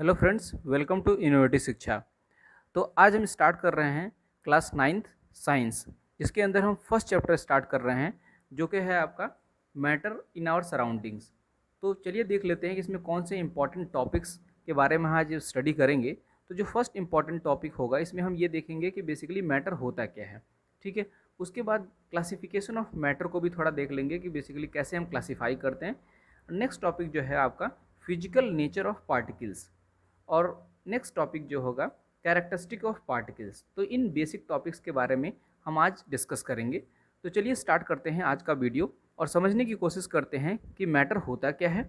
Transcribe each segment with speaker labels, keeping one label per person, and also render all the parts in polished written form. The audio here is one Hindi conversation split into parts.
Speaker 1: Hello friends, welcome to innovative Shiksha. तो आज हम स्टार्ट कर रहे हैं क्लास 9th साइंस, जिसके अंदर हम फर्स्ट चैप्टर स्टार्ट कर रहे हैं जो कि है आपका मैटर इन आवर सराउंडिंग्स। तो चलिए देख लेते हैं कि इसमें कौन से इंपॉर्टेंट टॉपिक्स के बारे में आज स्टडी करेंगे। तो जो फर्स्ट इंपॉर्टेंट टॉपिक होगा इसमें हम ये देखेंगे कि बेसिकली मैटर होता क्या है। ठीक है, उसके बाद क्लासिफिकेशन ऑफ मैटर को भी थोड़ा देख लेंगे कि बेसिकली कैसे हम क्लासीफाई करते हैं। नेक्स्ट टॉपिक जो है आपका फिजिकल नेचर ऑफ पार्टिकल्स, और नेक्स्ट टॉपिक जो होगा कैरेक्टरिस्टिक ऑफ पार्टिकल्स। तो इन बेसिक टॉपिक्स के बारे में हम आज डिस्कस करेंगे। तो चलिए स्टार्ट करते हैं आज का वीडियो और समझने की कोशिश करते हैं कि मैटर होता क्या है।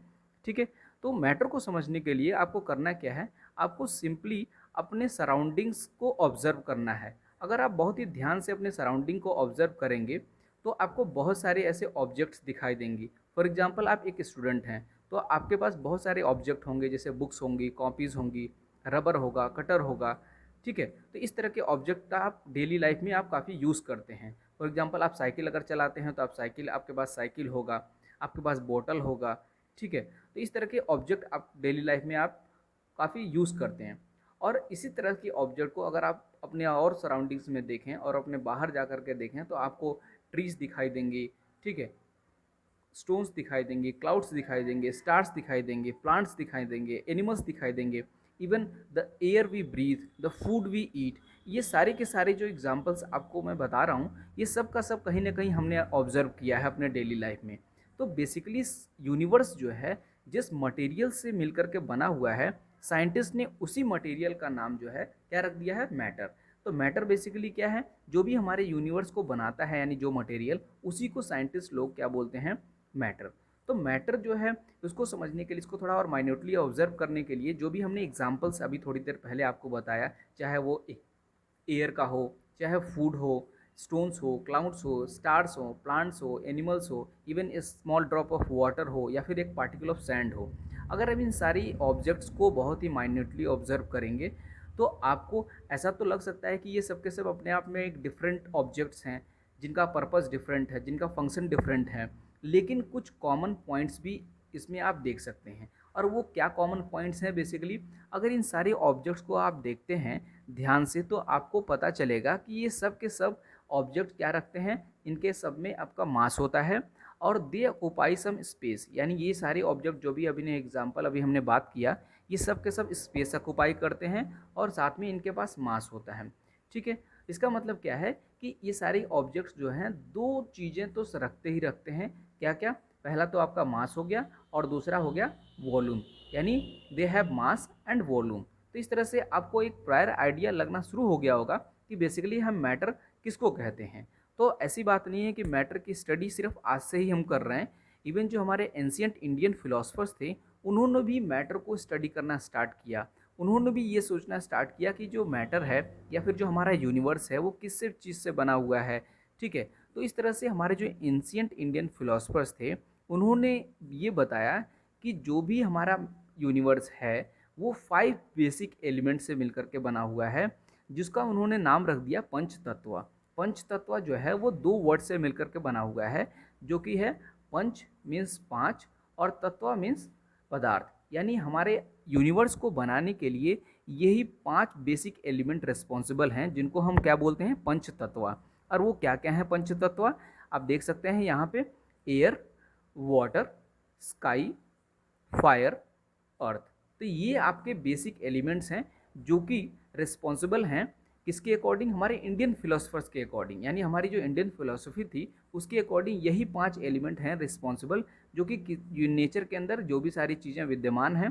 Speaker 1: ठीक है, तो मैटर को समझने के लिए आपको करना क्या है, आपको सिंपली अपने सराउंडिंग्स को ऑब्जर्व करना है। अगर आप बहुत ही ध्यान से अपने सराउंडिंग को ऑब्जर्व करेंगे तो आपको बहुत सारे ऐसे ऑब्जेक्ट्स दिखाई देंगी। फॉर एग्जांपल आप एक स्टूडेंट हैं तो आपके पास बहुत सारे ऑब्जेक्ट होंगे, जैसे बुक्स होंगी, कॉपीज़ होंगी, रबर होगा, कटर होगा। ठीक है, तो इस तरह के ऑब्जेक्ट का आप डेली लाइफ में आप काफ़ी यूज़ करते हैं। फॉर एग्जांपल आप साइकिल अगर चलाते हैं तो आप साइकिल, आपके पास साइकिल होगा, आपके पास बोतल होगा। ठीक है, तो इस तरह के ऑब्जेक्ट आप डेली लाइफ में आप काफ़ी यूज़ करते हैं। और इसी तरह के ऑब्जेक्ट को अगर आप अपने और सराउंडिंग्स में देखें और अपने बाहर जा कर के देखें तो आपको ट्रीज़ दिखाई देंगी। ठीक है, स्टोन्स दिखाई देंगे, क्लाउड्स दिखाई देंगे, स्टार्स दिखाई देंगे, प्लांट्स दिखाई देंगे, एनिमल्स दिखाई देंगे, even the air we breathe, the food we eat. ये सारे के सारे जो एग्जांपल्स आपको मैं बता रहा हूँ, ये सब का सब कहीं ना कहीं हमने ऑब्जर्व किया है अपने डेली लाइफ में। तो बेसिकली यूनिवर्स जो है जिस मटेरियल से मिलकर के बना हुआ है, साइंटिस्ट ने उसी मटेरियल का नाम जो है क्या रख दिया है, मैटर। तो मैटर बेसिकली क्या है, जो भी हमारे यूनिवर्स को बनाता है यानी जो मटेरियल, उसी को साइंटिस्ट लोग क्या बोलते हैं, मैटर। तो मैटर जो है उसको समझने के लिए, इसको थोड़ा और माइन्यूटली ऑब्जर्व करने के लिए जो भी हमने एग्जांपल्स अभी थोड़ी देर पहले आपको बताया, चाहे वो एयर का हो, चाहे फूड हो, स्टोन्स हो, क्लाउड्स हो, स्टार्स हो, प्लांट्स हो, एनिमल्स हो, even a small drop of water हो, या फिर एक पार्टिकल ऑफ सैंड हो, अगर हम इन सारी ऑब्जेक्ट्स को बहुत ही माइन्यूटली ऑब्जर्व करेंगे तो आपको ऐसा तो लग सकता है कि ये सब के सब अपने आप में एक डिफरेंट ऑब्जेक्ट्स हैं, जिनका पर्पस डिफरेंट है, जिनका फंक्शन डिफरेंट है। लेकिन कुछ कॉमन पॉइंट्स भी इसमें आप देख सकते हैं। और वो क्या कॉमन पॉइंट्स हैं, बेसिकली अगर इन सारे ऑब्जेक्ट्स को आप देखते हैं ध्यान से तो आपको पता चलेगा कि ये सब के सब ऑब्जेक्ट क्या रखते हैं, इनके सब में आपका मास होता है और दे ऑक्यूपाई सम स्पेस। यानी ये सारे ऑब्जेक्ट जो भी अभी ने एग्जांपल अभी हमने बात किया, ये सब के सब स्पेस ऑक्यूपाई करते हैं और साथ में इनके पास मास होता है। ठीक है, इसका मतलब क्या है कि ये सारे ऑब्जेक्ट्स जो हैं दो चीज़ें तो रखते ही रखते हैं। क्या क्या, पहला तो आपका मास हो गया और दूसरा हो गया वॉल्यूम, यानी they have mass and volume. तो इस तरह से आपको एक प्रायर आइडिया लगना शुरू हो गया होगा कि बेसिकली हम मैटर किसको कहते हैं। तो ऐसी बात नहीं है कि मैटर की स्टडी सिर्फ आज से ही हम कर रहे हैं। इवन जो हमारे एंशियंट इंडियन फिलोसफर्स थे, उन्होंने भी मैटर को स्टडी करना स्टार्ट किया। उन्होंने भी ये सोचना स्टार्ट किया कि जो मैटर है या फिर जो हमारा यूनिवर्स है वो किस से चीज़ से बना हुआ है। ठीक है, तो इस तरह से हमारे जो एंशियंट इंडियन फिलोसफर्स थे, उन्होंने ये बताया कि जो भी हमारा यूनिवर्स है वो 5 बेसिक एलिमेंट से मिलकर के बना हुआ है, जिसका उन्होंने नाम रख दिया पंच तत्व। पंच तत्व जो है वो 2 वर्ड से मिलकर के बना हुआ है, जो कि है पंच मीन्स 5 और तत्व मीन्स पदार्थ। यानी हमारे यूनिवर्स को बनाने के लिए यही 5 बेसिक एलिमेंट रिस्पॉन्सिबल हैं, जिनको हम क्या बोलते हैं, पंच तत्व। और वो क्या क्या हैं पंच तत्व, आप देख सकते हैं यहाँ पे, एयर, वाटर, स्काई, फायर, अर्थ। तो ये आपके बेसिक एलिमेंट्स हैं जो कि रिस्पॉन्सिबल हैं किसके अकॉर्डिंग, हमारे इंडियन फिलोसफर्स के अकॉर्डिंग। यानी हमारी जो इंडियन फिलोसफी थी उसके अकॉर्डिंग यही 5 एलिमेंट हैं रिस्पॉन्सिबल, जो कि नेचर के अंदर जो भी सारी चीज़ें विद्यमान हैं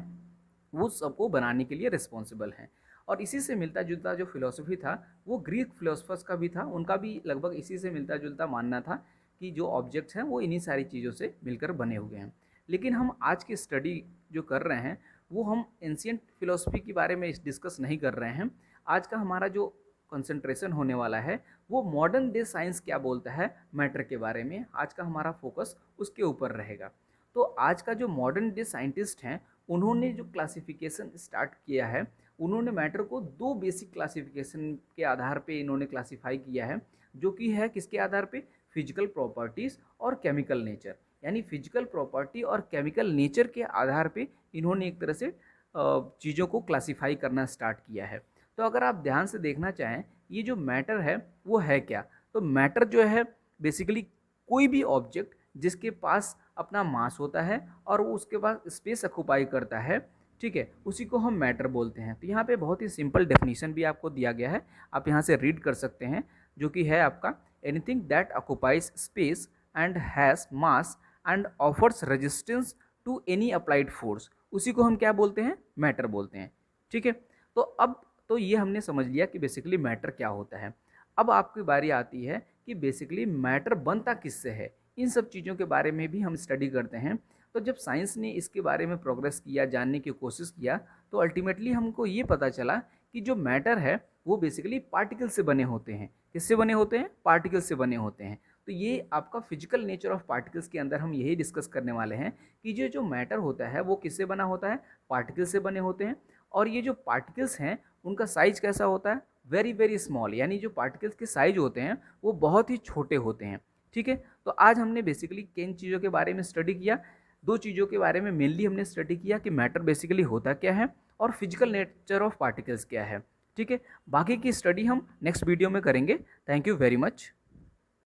Speaker 1: वो सबको बनाने के लिए रिस्पॉन्सिबल हैं। और इसी से मिलता जुलता जो फिलोसफी था वो ग्रीक फिलोसफर्स का भी था, उनका भी लगभग इसी से मिलता जुलता मानना था कि जो ऑब्जेक्ट्स हैं वो इन्हीं सारी चीज़ों से मिलकर बने हुए हैं। लेकिन हम आज की स्टडी जो कर रहे हैं वो हम एंशियंट फिलोसफी के बारे में डिस्कस नहीं कर रहे हैं। आज का हमारा जो कंसंट्रेशन होने वाला है वो मॉडर्न डे साइंस क्या बोलता है मैटर के बारे में, आज का हमारा फोकस उसके ऊपर रहेगा। तो आज का जो मॉडर्न डे साइंटिस्ट हैं, उन्होंने जो क्लासिफिकेशन स्टार्ट किया है, उन्होंने मैटर को 2 बेसिक क्लासिफिकेशन के आधार पे इन्होंने क्लासिफाई किया है, जो कि है किसके आधार पे, फिजिकल प्रॉपर्टीज़ और केमिकल नेचर। यानी फिजिकल प्रॉपर्टी और केमिकल नेचर के आधार पे इन्होंने एक तरह से चीज़ों को क्लासीफाई करना स्टार्ट किया है। तो अगर आप ध्यान से देखना चाहें, ये जो मैटर है वो है क्या? तो मैटर जो है बेसिकली कोई भी ऑब्जेक्ट जिसके पास अपना मास होता है और वो उसके पास स्पेस ऑक्यूपाई करता है, ठीक है, उसी को हम मैटर बोलते हैं। तो यहाँ पे बहुत ही सिंपल डेफिनेशन भी आपको दिया गया है, आप यहाँ से रीड कर सकते हैं, जो कि है आपका anything that occupies space and has mass and offers resistance to any applied force, उसी को हम क्या बोलते हैं? मैटर बोलते हैं। ठीक है, तो अब तो ये हमने समझ लिया कि बेसिकली मैटर क्या होता है। अब आपकी बारी आती है कि बेसिकली मैटर बनता किससे है, इन सब चीज़ों के बारे में भी हम स्टडी करते हैं। तो जब साइंस ने इसके बारे में प्रोग्रेस किया, जानने की कोशिश किया, तो अल्टीमेटली हमको ये पता चला कि जो मैटर है वो बेसिकली पार्टिकल से बने होते हैं। किससे बने होते हैं? पार्टिकल से बने होते हैं। तो ये आपका फिजिकल नेचर ऑफ पार्टिकल्स के अंदर हम यही डिस्कस करने वाले हैं कि जो जो मैटर होता है वो किससे बना होता है? पार्टिकल से बने होते हैं। और ये जो पार्टिकल्स हैं उनका साइज कैसा होता है? वेरी वेरी स्मॉल, यानी जो पार्टिकल्स के साइज होते हैं वो बहुत ही छोटे होते हैं। ठीक है, तो आज हमने बेसिकली किन चीज़ों के बारे में स्टडी किया? दो चीज़ों के बारे में मेनली हमने स्टडी किया कि मैटर बेसिकली होता क्या है और फिजिकल नेचर ऑफ पार्टिकल्स क्या है। ठीक है, बाकी की स्टडी हम नेक्स्ट वीडियो में करेंगे। Thank you very much.